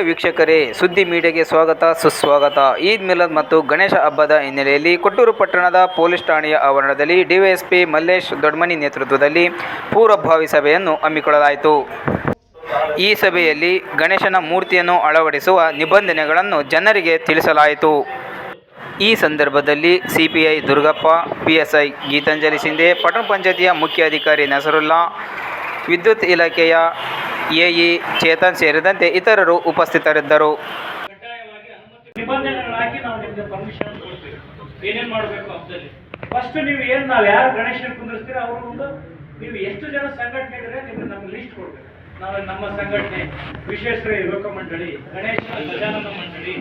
ವೀಕ್ಷಕರೇ, ಸುದ್ದಿ ಮೀಡಿಯಾಗೆ ಸ್ವಾಗತ ಸುಸ್ವಾಗತ. ಈದ್ ಮಿಲಾದ್ ಮತ್ತು ಗಣೇಶ ಹಬ್ಬದ ಹಿನ್ನೆಲೆಯಲ್ಲಿ ಕೊಟ್ಟೂರು ಪಟ್ಟಣದ ಪೊಲೀಸ್ ಠಾಣೆಯ ಆವರಣದಲ್ಲಿ ಡಿವೈಎಸ್ಪಿ ಮಲ್ಲೇಶ್ ದೊಡ್ಮನಿ ನೇತೃತ್ವದಲ್ಲಿ ಪೂರ್ವಭಾವಿ ಸಭೆಯನ್ನು ಹಮ್ಮಿಕೊಳ್ಳಲಾಯಿತು. ಈ ಸಭೆಯಲ್ಲಿ ಗಣೇಶನ ಮೂರ್ತಿಯನ್ನು ಅಳವಡಿಸುವ ನಿಬಂಧನೆಗಳನ್ನು ಜನರಿಗೆ ತಿಳಿಸಲಾಯಿತು. ಈ ಸಂದರ್ಭದಲ್ಲಿ ಸಿಪಿಐ ದುರ್ಗಪ್ಪ, ಪಿಎಸ್ಐ ಗೀತಾಂಜಲಿ ಸಿಂಧೆ, ಪಟ್ಟಣ ಪಂಚಾಯತಿಯ ಮುಖ್ಯ ಅಧಿಕಾರಿ ನಸರುಲ್ಲಾ, ವಿದ್ಯುತ್ ಇಲಾಖೆಯ ಎಇ ಚೇತನ್ ಸೇರಿದಂತೆ ಇತರರು ಉಪಸ್ಥಿತರಿದ್ದರು. ಏನೇನು ಮಾಡಬೇಕು ಹಬ್ಬದಲ್ಲಿ ಫಸ್ಟ್ ನೀವು ಏನು ನಾವು ಯಾರು ಗಣೇಶನ ಕುಂದಿರ್ತೀರ ಅವರು ಒಂದು ನೀವು ಎಷ್ಟು ಜನ ಸಂಘಟನೆ ಇದ್ರೆ ನಿಮ್ಗೆ ನಮ್ಗೆ ಲಿಸ್ಟ್ ಕೊಡ್ಬೇಕು. ನಾವು ನಮ್ಮ ಸಂಘಟನೆ ವಿಶ್ವೇಶ್ವರ ಯುವಕ ಮಂಡಳಿ, ಗಣೇಶ ಗಜಾನನ ಮಂಡಳಿ,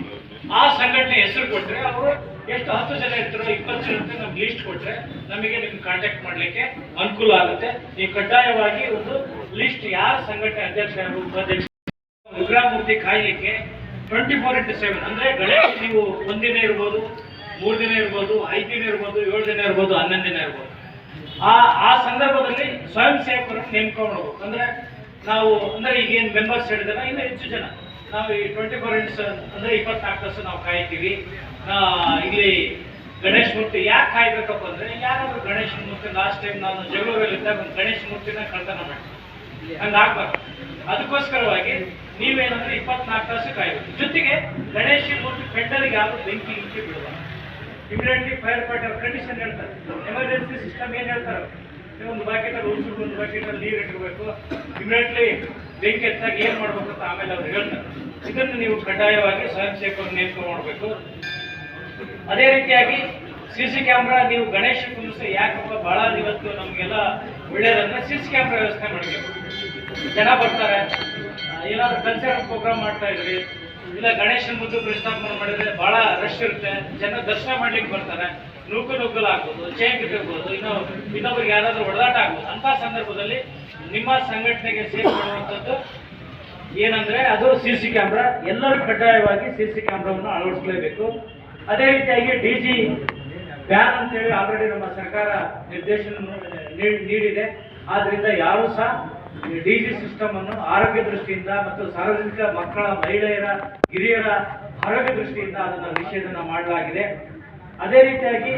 ಆ ಸಂಘಟನೆ ಹೆಸರು ಕೊಟ್ಟರೆ ಅವರು ಎಷ್ಟು 10 ಜನ ಇರ್ತಾರೋ 20 ಜನ ಇರ್ತಾರೆ ನಮ್ಗೆ ಲಿಸ್ಟ್ ಕೊಟ್ಟರೆ ನಮಗೆ ನಿಮ್ಗೆ ಕಾಂಟ್ಯಾಕ್ಟ್ ಮಾಡಲಿಕ್ಕೆ ಅನುಕೂಲ ಆಗುತ್ತೆ. ನೀವು ಕಡ್ಡಾಯವಾಗಿ ಒಂದು ಲಿಸ್ಟ್ ಯಾರ ಸಂಘಟನೆ ಅಧ್ಯಕ್ಷ ಯಾರು ಉಪಾಧ್ಯಕ್ಷ ವಿಗ್ರಹ ಮೂರ್ತಿ ಕಾಯಲಿಕ್ಕೆ 24/7 ಅಂದ್ರೆ ಗಣೇಶ ನೀವು 1 ದಿನ ಇರ್ಬೋದು, 3 ದಿನ ಇರ್ಬೋದು, 5 ದಿನ ಇರ್ಬೋದು, 7 ದಿನ ಇರ್ಬೋದು, 11 ದಿನ ಇರ್ಬೋದು. ಆ ಸಂದರ್ಭದಲ್ಲಿ ಸ್ವಯಂ ಸೇವಕರನ್ನು ನೇಮಕ ಮಾಡಬೇಕು. ಅಂದ್ರೆ ನಾವು ಅಂದ್ರೆ ಈಗ ಏನು ಮೆಂಬರ್ಸ್ ಹೇಳಿದಾರೆ ಇನ್ನೂ ಹೆಚ್ಚು ಜನ ನಾವು ಈ 24 ಅಂದ್ರೆ 24 ತಾಸು ನಾವು ಕಾಯ್ತೀವಿ. ಇಲ್ಲಿ ಗಣೇಶ ಮೂರ್ತಿ ಯಾಕೆ ಕಾಯ್ಬೇಕಪ್ಪ ಅಂದ್ರೆ ಯಾರಾದ್ರೂ ಗಣೇಶ ಮೂರ್ತಿ ಲಾಸ್ಟ್ ಟೈಮ್ ನಾನು ಜಗಳೂರಲ್ಲಿದ್ದಾಗ ಒಂದು ಗಣೇಶ ಮೂರ್ತಿನ ಕಳ್ತನ ಮಾಡ್ತೀವಿ, ಹಂಗಾಗ್ಬಾರ್ದು. ಅದಕ್ಕೋಸ್ಕರವಾಗಿ ನೀವೇನಂದ್ರೆ 24 ತಾಸು ಕಾಯ್ಬೇಕು. ಜೊತೆಗೆ ಗಣೇಶ ಮೂರ್ತಿ ಪೆಂಡಲ್ಗೆ ಯಾರು ಬೆಂಕಿ ಬಿಡಬಾರ್ದು. ಇಮಿಡಿಯೇಟ್ಲಿ ಫೈರ್ ಫೈಟರ್ ಕಂಡೀಷನ್ ಹೇಳ್ತಾರೆ, ಎಮರ್ಜೆನ್ಸಿ ಸಿಸ್ಟಮ್ ಏನು ಹೇಳ್ತಾರೆ, ಒಂದು ಬಕೆಟಲ್ಲಿ ಉಳಿಸ್ಬಿಟ್ಟು ಒಂದು ಬಕೆಟಲ್ಲಿ ನೀರು ಇಟ್ಟಿರಬೇಕು, ಇಮಿಡಿಯೇಟ್ಲಿ ಬೆಂಕಿ ಎತ್ತಾಗ ಏನು ಮಾಡ್ಬೇಕು ಅಂತ ಆಮೇಲೆ ಅವ್ರು ಹೇಳ್ತಾರೆ. ಇದನ್ನು ನೀವು ಕಡ್ಡಾಯವಾಗಿ ಸ್ವಯಂ ಸೇವಕರು ನೇಮಕ ಮಾಡಬೇಕು. ಅದೇ ರೀತಿಯಾಗಿ CC ಕ್ಯಾಮ್ರಾ ನೀವು ಗಣೇಶ ಕುಂದಿಸ ಯಾಕಪ್ಪ ಬಹಳ ಇವತ್ತು ನಮಗೆಲ್ಲ ಒಳ್ಳೇದಂದ್ರೆ CC ಕ್ಯಾಮ್ರಾ ವ್ಯವಸ್ಥೆ ಮಾಡಬೇಕು. ಜನ ಬರ್ತಾರೆ, ಏನಾದ್ರು ಕಲ್ಚರಲ್ ಪ್ರೋಗ್ರಾಮ್ ಮಾಡ್ತಾ ಇದ್ರಿ ಇಲ್ಲ ಗಣೇಶನ ಮುದ್ದು ಪ್ರತಿಷ್ಠಾಪನೆ ಮಾಡಿದ್ರೆ ಬಹಳ ರಶ್ ಇರುತ್ತೆ, ಜನ ದರ್ಶನ ಮಾಡ್ಲಿಕ್ಕೆ ಬರ್ತಾರೆ, ನುಗ್ಗಲಾಗ್ಬೋದು, ಚೇಂಜ್ ಇರ್ಬೋದು, ಇನ್ನೊಬ್ಬರಿಗೆ ಯಾರಾದ್ರೂ ಹೊಡೆದಾಟ ಆಗ್ಬೋದು. ಅಂತ ಸಂದರ್ಭದಲ್ಲಿ ನಿಮ್ಮ ಸಂಘಟನೆಗೆ ಸೇರ್ ಮಾಡುವಂಥದ್ದು ಏನಂದ್ರೆ ಅದು CC ಕ್ಯಾಮ್ರಾ. ಎಲ್ಲರೂ ಕಡ್ಡಾಯವಾಗಿ CC ಕ್ಯಾಮ್ರಾವನ್ನು ಅಳವಡಿಸಲೇಬೇಕು. ಅದೇ ರೀತಿಯಾಗಿ DG ಬ್ಯಾನ್ ಅಂತೇಳಿ ಆಲ್ರೆಡಿ ನಮ್ಮ ಸರ್ಕಾರ ನಿರ್ದೇಶನ ನೀಡಿದೆ. ಆದ್ರಿಂದ ಯಾರು ಸಹ DG ಸಿಸ್ಟಮ್ ಅನ್ನು ಆರೋಗ್ಯ ದೃಷ್ಟಿಯಿಂದ ಮತ್ತು ಸಾರ್ವಜನಿಕ ಮಕ್ಕಳ, ಮಹಿಳೆಯರ, ಹಿರಿಯರ ಆರೋಗ್ಯ ದೃಷ್ಟಿಯಿಂದ ಅದನ್ನು ನಿಷೇಧನ ಮಾಡಲಾಗಿದೆ. ಅದೇ ರೀತಿಯಾಗಿ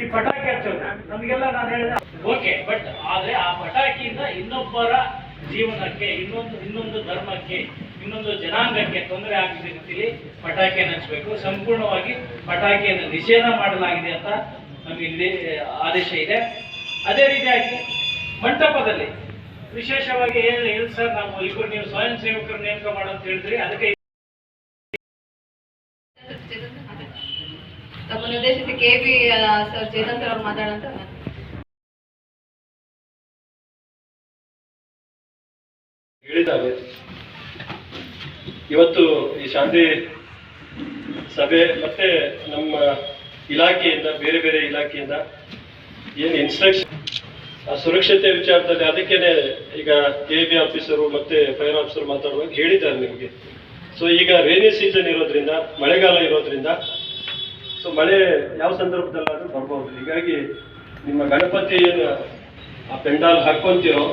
ಈ ಪಟಾಕಿ ಹಚ್ಚೋದು ನಮಗೆಲ್ಲ ನಾನು ಹೇಳಿದ ಓಕೆ, ಬಟ್ ಆದ್ರೆ ಆ ಪಟಾಕಿಯಿಂದ ಇನ್ನೊಬ್ಬರ ಜೀವನಕ್ಕೆ, ಇನ್ನೊಂದು ಧರ್ಮಕ್ಕೆ, ಇನ್ನೊಂದು ಜನಾಂಗಕ್ಕೆ ತೊಂದರೆ ಆಗದ ರೀತಿಯಲ್ಲಿ ಪಟಾಕಿಯನ್ನು ಹಚ್ಚಬೇಕು. ಸಂಪೂರ್ಣವಾಗಿ ಪಟಾಕಿಯನ್ನು ನಿಷೇಧ ಮಾಡಲಾಗಿದೆ ಅಂತ ನಮಗೆ ಇಲ್ಲಿ ಆದೇಶ ಇದೆ. ಅದೇ ರೀತಿಯಾಗಿ ಮಂಟಪದಲ್ಲಿ ವಿಶೇಷವಾಗಿ ಏನು ಸರ್, ನಾವು ಇಬ್ಬರು ನೀವು ಸ್ವಯಂ ಸೇವಕರು ನೇಮಕ ಮಾಡಂತ ಹೇಳಿದ್ರಿ, ಅದಕ್ಕೆ ತಮ್ಮನ್ನು ಉದ್ದೇಶಿಸಿ KB ಸರ್ ಚೇತನ್ ಸರ್ ಅವ್ರು ಮಾತಾಡಂತ. ಹೇಳಿದ್ದಾರೆ ಇವತ್ತು ಈ ಶಾಂತಿ ಸಭೆ ಮತ್ತೆ ನಮ್ಮ ಇಲಾಖೆಯಿಂದ ಬೇರೆ ಬೇರೆ ಇಲಾಖೆಯಿಂದ ಏನು ಇನ್ಸ್ಟ್ರಕ್ಷನ್ ಸುರಕ್ಷತೆ ವಿಚಾರದಲ್ಲಿ ಅದಕ್ಕೇನೆ ಈಗ KB ಆಫೀಸರು ಮತ್ತೆ ಫೈರ್ ಆಫೀಸರ್ ಮಾತಾಡುವಾಗ ಹೇಳಿದ್ದಾರೆ ನಿಮಗೆ. ಸೊ ಈಗ ರೇನಿ ಸೀಸನ್ ಇರೋದ್ರಿಂದ, ಮಳೆಗಾಲ ಇರೋದ್ರಿಂದ ಸೊ ಮಳೆ ಯಾವ ಸಂದರ್ಭದಲ್ಲಾದ್ರೂ ಬರ್ಬೋದು. ಹೀಗಾಗಿ ನಿಮ್ಮ ಗಣಪತಿ ಏನು ಆ ಪೆಂಡಾಲ್ ಹಾಕೊಂತೀರೋ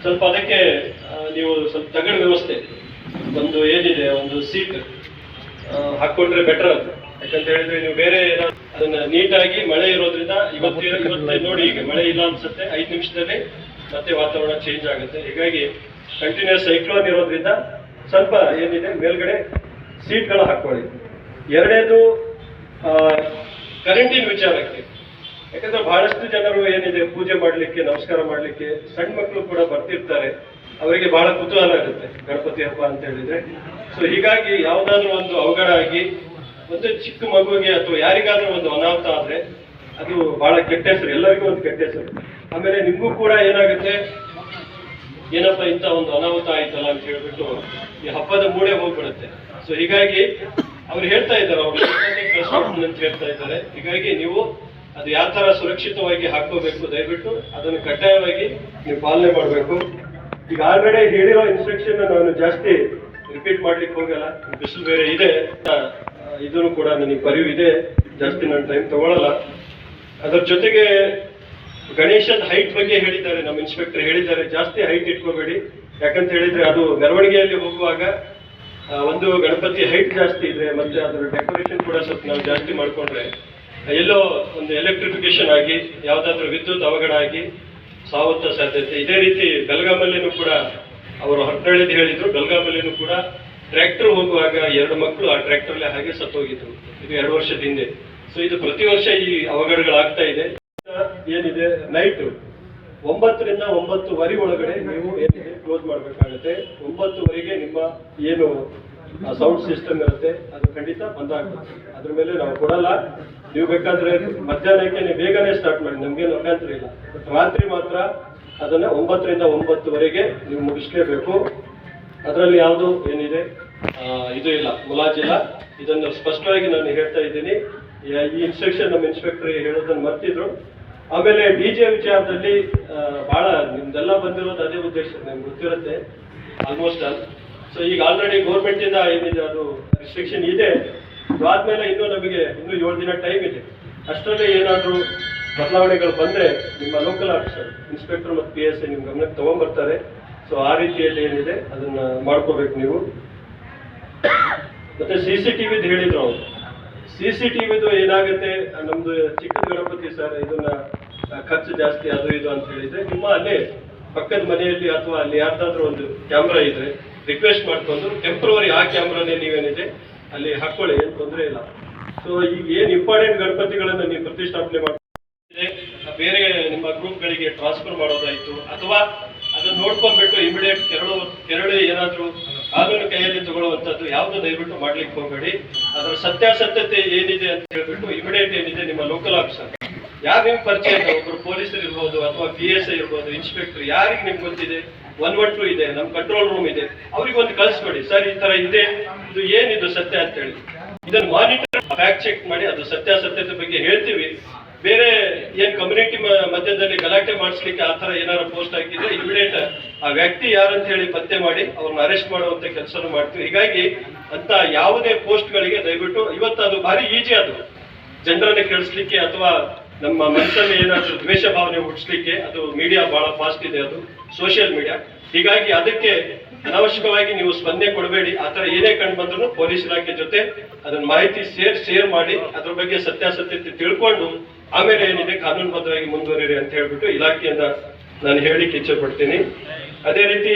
ಸ್ವಲ್ಪ ಅದಕ್ಕೆ ನೀವು ಸ್ವಲ್ಪ ತಗಡು ವ್ಯವಸ್ಥೆ ಒಂದು ಏನಿದೆ ಒಂದು ಸೀಟ್ ಹಾಕೊಂಡ್ರೆ ಬೆಟರ್ ಅದು. ಯಾಕಂತ ಹೇಳಿದ್ರೆ ನೀವು ಬೇರೆ ಅದನ್ನ ನೀಟಾಗಿ ಮಳೆ ಇರೋದ್ರಿಂದ ಇವತ್ತು ನೋಡಿ ಈಗ ಮಳೆ ಇಲ್ಲ ಅನ್ಸುತ್ತೆ, 5 ನಿಮಿಷದಲ್ಲಿ ಮತ್ತೆ ವಾತಾವರಣ ಚೇಂಜ್ ಆಗುತ್ತೆ. ಹೀಗಾಗಿ ಕಂಟಿನ್ಯೂಸ್ ಸೈಕ್ಲೋನ್ ಇರೋದ್ರಿಂದ ಸ್ವಲ್ಪ ಏನಿದೆ ಮೇಲ್ಗಡೆ ಸೀಟ್ಗಳು ಹಾಕೊಳ್ಳಿ. ಎರಡನೇದು ಕರೆಂಟಿನ ವಿಚಾರಕ್ಕೆ, ಯಾಕಂದ್ರೆ ಬಹಳಷ್ಟು ಜನರು ಏನಿದೆ ಪೂಜೆ ಮಾಡ್ಲಿಕ್ಕೆ, ನಮಸ್ಕಾರ ಮಾಡ್ಲಿಕ್ಕೆ, ಸಣ್ಣ ಮಕ್ಕಳು ಕೂಡ ಬರ್ತಿರ್ತಾರೆ, ಅವರಿಗೆ ಬಹಳ ಕುತೂಹಲ ಇರುತ್ತೆ ಗಣಪತಿ ಹಬ್ಬ ಅಂತ ಹೇಳಿದ್ರೆ. ಸೊ ಹೀಗಾಗಿ ಯಾವ್ದಾದ್ರು ಒಂದು ಅವಘಡ ಆಗಿ ಒಂದು ಚಿಕ್ಕ ಮಗುವಿಗೆ ಅಥವಾ ಯಾರಿಗಾದ್ರೂ ಒಂದು ಅನಾಹುತ ಆದ್ರೆ ಅದು ಬಹಳ ಕೆಟ್ಟ ಹೆಸರು, ಎಲ್ಲರಿಗೂ ಒಂದು ಕೆಟ್ಟ ಹೆಸರು. ಆಮೇಲೆ ನಿಮಗೂ ಕೂಡ ಏನಾಗುತ್ತೆ, ಏನಪ್ಪ ಇಂಥ ಒಂದು ಅನಾಹುತ ಆಯ್ತಲ್ಲ ಅಂತ ಹೇಳ್ಬಿಟ್ಟು ಈ ಹಬ್ಬದ ಮೂಡೆ ಹೋಗ್ಬಿಡುತ್ತೆ. ಸೊ ಹೀಗಾಗಿ ಅವ್ರು ಹೇಳ್ತಾ ಇದ್ದಾರೆ, ಅವ್ರು ಅಂತ ಹೇಳ್ತಾ ಇದ್ದಾರೆ. ಹೀಗಾಗಿ ನೀವು ಅದು ಯಾವ ತರ ಸುರಕ್ಷಿತವಾಗಿ ಹಾಕೋಬೇಕು, ದಯವಿಟ್ಟು ಅದನ್ನು ಕಡ್ಡಾಯವಾಗಿ ನೀವು ಪಾಲನೆ ಮಾಡಬೇಕು. ಈಗ ಆಲ್ರೆಡಿ ಹೇಳಿರೋ ಇನ್ಸ್ಟ್ರಕ್ಷನ್ ನಾನು ಜಾಸ್ತಿ ರಿಪೀಟ್ ಮಾಡ್ಲಿಕ್ಕೆ ಹೋಗಲ್ಲ, ಬಿಸಿಲು ಬೇರೆ ಇದೆ, ಇದನ್ನು ಕೂಡ ನನಗೆ ಪರಿವು ಇದೆ, ಜಾಸ್ತಿ ನಾನು ಟೈಮ್ ತಗೊಳ್ಳಲ್ಲ. ಅದರ ಜೊತೆಗೆ ಗಣೇಶನ್ ಹೈಟ್ ಬಗ್ಗೆ ಹೇಳಿದ್ದಾರೆ, ನಮ್ಮ ಇನ್ಸ್ಪೆಕ್ಟರ್ ಹೇಳಿದ್ದಾರೆ, ಜಾಸ್ತಿ ಹೈಟ್ ಇಟ್ಕೋಬೇಡಿ. ಯಾಕಂತ ಹೇಳಿದ್ರೆ ಅದು ಮೆರವಣಿಗೆಯಲ್ಲಿ ಹೋಗುವಾಗ ಒಂದು ಗಣಪತಿ ಹೈಟ್ ಜಾಸ್ತಿ ಇದ್ರೆ ಮತ್ತೆ ಅದರ ಡೆಕೋರೇಷನ್ ಕೂಡ ಸ್ವಲ್ಪ ನಾವು ಜಾಸ್ತಿ ಮಾಡ್ಕೊಂಡ್ರೆ ಎಲ್ಲೋ ಒಂದು ಎಲೆಕ್ಟ್ರಿಫಿಕೇಶನ್ ಆಗಿ ಯಾವುದಾದ್ರೂ ವಿದ್ಯುತ್ ಅವಘಡ ಆಗಿ ಸಾವುತ್ತ ಸಾಧ್ಯತೆ. ಇದೇ ರೀತಿ ಬೆಳಗಾಮಲ್ಲಿನೂ ಕೂಡ ಅವರು ಹೊರನಳ್ಳಿದ್ದು ಹೇಳಿದ್ರು, ಬೆಳಗಾಮಲ್ಲಿನೂ ಕೂಡ ಟ್ರ್ಯಾಕ್ಟರ್ ಹೋಗುವಾಗ 2 ಮಕ್ಕಳು ಆ ಟ್ರ್ಯಾಕ್ಟರ್ಲೆ ಹಾಗೆ ಸತ್ತೋಗಿದ್ರು. ಇದು 2 ವರ್ಷದ ಹಿಂದೆ. ಸೊ ಇದು ಪ್ರತಿ ವರ್ಷ ಈ ಅವಘಡಗಳಾಗ್ತಾ ಇದೆ. ಏನಿದೆ ನೈಟ್ 9 ರಿಂದ 9:30 ಒಳಗಡೆ ನೀವು ಏನಿದೆ ಕ್ಲೋಸ್ ಮಾಡಬೇಕಾಗುತ್ತೆ. 9:00 ನಿಮ್ಮ ಏನು ಸೌಂಡ್ ಸಿಸ್ಟಮ್ ಇರುತ್ತೆ ಅದು ಖಂಡಿತ ಬಂದಾಗುತ್ತೆ. ಅದ್ರ ಮೇಲೆ ನಾವು ಕೊಡಲ್ಲ. ನೀವು ಬೇಕಾದ್ರೆ ಮಧ್ಯಾಹ್ನಕ್ಕೆ ನೀವು ಬೇಗನೆ ಸ್ಟಾರ್ಟ್ ಮಾಡಿ, ನಮ್ಗೇನು ಅಭ್ಯಂತರ ಇಲ್ಲ. ಬಟ್ ರಾತ್ರಿ ಮಾತ್ರ ಅದನ್ನ 9 ರಿಂದ 9:00 ನೀವು ಮುಗಿಸ್ಲೇಬೇಕು. ಅದರಲ್ಲಿ ಯಾವುದು ಏನಿದೆ ಇದು ಇಲ್ಲ, ಮುಲಾಜಿಲ್ಲ. ಇದನ್ನು ಸ್ಪಷ್ಟವಾಗಿ ನಾನು ಹೇಳ್ತಾ ಇದ್ದೀನಿ. ಈ ಇನ್ಸ್ಟ್ರಕ್ಷನ್ ನಮ್ಮ ಇನ್ಸ್ಪೆಕ್ಟರ್ ಹೇಳೋದನ್ನು ಮರ್ತಿದ್ರು. ಆಮೇಲೆ ಡಿಜೆ ವಿಚಾರದಲ್ಲಿ ಬಹಳ ನಿಮ್ದೆಲ್ಲ ಬಂದಿರೋದು ಅದೇ ಉದ್ದೇಶ, ನಿಮ್ಗೆ ಗೊತ್ತಿರುತ್ತೆ ಆಲ್ಮೋಸ್ಟ್ ಆಲ್. ಸೊ ಈಗ ಆಲ್ರೆಡಿ ಗೌರ್ಮೆಂಟ್ ಇಂದ ಏನಿದೆ ಅದು ರಿಸ್ಟ್ರಿಕ್ಷನ್ ಇದೆ. ಅದಾದ್ಮೇಲೆ ಇನ್ನೂ ನಮಗೆ ಇನ್ನೂ 7 ದಿನ ಟೈಮ್ ಇದೆ. ಅಷ್ಟರಲ್ಲೇ ಏನಾದರೂ ಬದಲಾವಣೆಗಳು ಬಂದ್ರೆ ನಿಮ್ಮ ಲೋಕಲ್ ಆಫೀಸರ್ ಇನ್ಸ್ಪೆಕ್ಟರ್ ಮತ್ತು PSI ನಿಮ್ಮ ಗಮನಕ್ಕೆ ತಗೊಂಡ್ಬರ್ತಾರೆ. ಸೊ ಆ ರೀತಿಯಲ್ಲಿ ಏನಿದೆ ಅದನ್ನ ಮಾಡ್ಕೋಬೇಕು ನೀವು. ಮತ್ತೆ CCTVದು ಹೇಳಿದ್ರು ಅವರು. CCTVದು ಏನಾಗುತ್ತೆ, ನಮ್ದು ಚಿಕ್ಕ ಗಣಪತಿ ಸರ್, ಇದನ್ನ ಖರ್ಚು ಜಾಸ್ತಿ ಅದು ಇದು ಅಂತ ಹೇಳಿದ್ರೆ ನಿಮ್ಮ ಅಲ್ಲೇ ಪಕ್ಕದ ಮನೆಯಲ್ಲಿ ಅಥವಾ ಅಲ್ಲಿ ಯಾರ್ದಾದ್ರೂ ಒಂದು ಕ್ಯಾಮ್ರಾ ಇದ್ರೆ ರಿಕ್ವೆಸ್ಟ್ ಮಾಡ್ಕೊಂಡು ಟೆಂಪ್ರವರಿ ಆ ಕ್ಯಾಮ್ರಾನೇ ನೀವೇನಿದೆ ಅಲ್ಲಿ ಹಾಕೊಳ್ಳಿ, ಏನು ತೊಂದರೆ ಇಲ್ಲ. ಸೊ ಈಗ ಏನು ಇಂಪಾರ್ಟೆಂಟ್ ಗಣಪತಿಗಳನ್ನು ನೀವು ಪ್ರತಿಷ್ಠಾಪನೆ ಮಾಡ್ತಿದ್ರೆ ಬೇರೆ ನಿಮ್ಮ ಗ್ರೂಪ್ಗಳಿಗೆ ಟ್ರಾನ್ಸ್ಫರ್ ಮಾಡೋದಾಯ್ತು, ಅಥವಾ ಅದನ್ನ ನೋಡ್ಕೊಂಡ್ಬಿಟ್ಟು ಇಮಿಡಿಯೇಟ್ ಕೆರಳು ಏನಾದರೂ ಕಾನೂನು ಕೈಯಲ್ಲಿ ತಗೊಳ್ಳುವಂಥದ್ದು ಯಾವುದು ದಯವಿಟ್ಟು ಮಾಡ್ಲಿಕ್ಕೆ ಹೋಗಬೇಡಿ. ಅದರ ಸತ್ಯಾಸತ್ಯತೆ ಏನಿದೆ ಅಂತ ಹೇಳ್ಬಿಟ್ಟು ಇಮಿಡಿಯೇಟ್ ಏನಿದೆ ನಿಮ್ಮ ಲೋಕಲ್ ಆಫೀಸರ್ ಯಾರು ನಿಮ್ಗೆ ಪರಿಚಯ ಇದೆ, ಒಬ್ಬರು ಪೊಲೀಸರು ಇರ್ಬೋದು ಅಥವಾ PSI ಇರ್ಬೋದು, ಇನ್ಸ್ಪೆಕ್ಟರ್, ಯಾರಿಗೆ ನಿಮ್ಗೆ ಗೊತ್ತಿದೆ 112 ಇದೆ, ನಮ್ಮ ಕಂಟ್ರೋಲ್ ರೂಮ್ ಇದೆ, ಅವ್ರಿಗೆ ಒಂದು ಕಳಿಸ್ಕೊಡಿ. ಸರ್ ಈ ತರ ಇದೆ, ಇದು ಏನಿದು ಸತ್ಯ ಅಂತ ಹೇಳಿ ಇದನ್ನು ಮಾನಿಟರ್ ಫ್ಯಾಕ್ಟ್ ಚೆಕ್ ಮಾಡಿ ಅದು ಸತ್ಯಾಸತ್ಯತೆ ಬಗ್ಗೆ ಹೇಳ್ತೀವಿ. ಬೇರೆ ಏನ್ ಕಮ್ಯುನಿಟಿ ಮಧ್ಯದಲ್ಲಿ ಗಲಾಟೆ ಮಾಡಿಸ್ಲಿಕ್ಕೆ ಆ ತರ ಏನಾದ್ರು ಪೋಸ್ಟ್ ಹಾಕಿದ್ರೆ ಇಮಿಡಿಯೇಟ್ ಆ ವ್ಯಕ್ತಿ ಯಾರಂತ ಹೇಳಿ ಪತ್ತೆ ಮಾಡಿ ಅವ್ರನ್ನ ಅರೆಸ್ಟ್ ಮಾಡುವಂತ ಕೆಲಸನೂ ಮಾಡ್ತೀವಿ. ಹೀಗಾಗಿ ಅಂತ ಯಾವುದೇ ಪೋಸ್ಟ್ಗಳಿಗೆ ದಯವಿಟ್ಟು ಇವತ್ತು ಅದು ಭಾರಿ ಈಜಿ, ಅದು ಜನರನ್ನ ಕೇಳಿಸ್ಲಿಕ್ಕೆ ಅಥವಾ ನಮ್ಮ ಮನಸ್ಸಲ್ಲಿ ಏನಾದ್ರು ದ್ವೇಷ ಭಾವನೆ ಹುಟ್ಟಿಸ್ಲಿಕ್ಕೆ ಅದು ಮೀಡಿಯಾ ಬಹಳ ಫಾಸ್ಟ್ ಇದೆ, ಅದು ಸೋಷಿಯಲ್ ಮೀಡಿಯಾ. ಹೀಗಾಗಿ ಅದಕ್ಕೆ ಅನಾವಶ್ಯಕವಾಗಿ ನೀವು ಸ್ಪಂದನೆ ಕೊಡಬೇಡಿ. ಆ ತರ ಏನೇ ಕಂಡು ಬಂದ್ರು ಪೊಲೀಸ್ ಇಲಾಖೆ ಜೊತೆ ಅದನ್ನ ಮಾಹಿತಿ ಶೇರ್ ಮಾಡಿ ಅದ್ರ ಬಗ್ಗೆ ಸತ್ಯಾಸತ್ಯತೆ ತಿಳ್ಕೊಂಡು ಆಮೇಲೆ ಏನಿದೆ ಕಾನೂನುಬದ್ಧವಾಗಿ ಮುಂದುವರಿರಿ ಅಂತ ಹೇಳ್ಬಿಟ್ಟು ಇಲಾಖೆಯಿಂದ ನಾನು ಹೇಳಿಕ್ಕೆ ಇಚ್ಛೆ ಪಡ್ತೀನಿ. ಅದೇ ರೀತಿ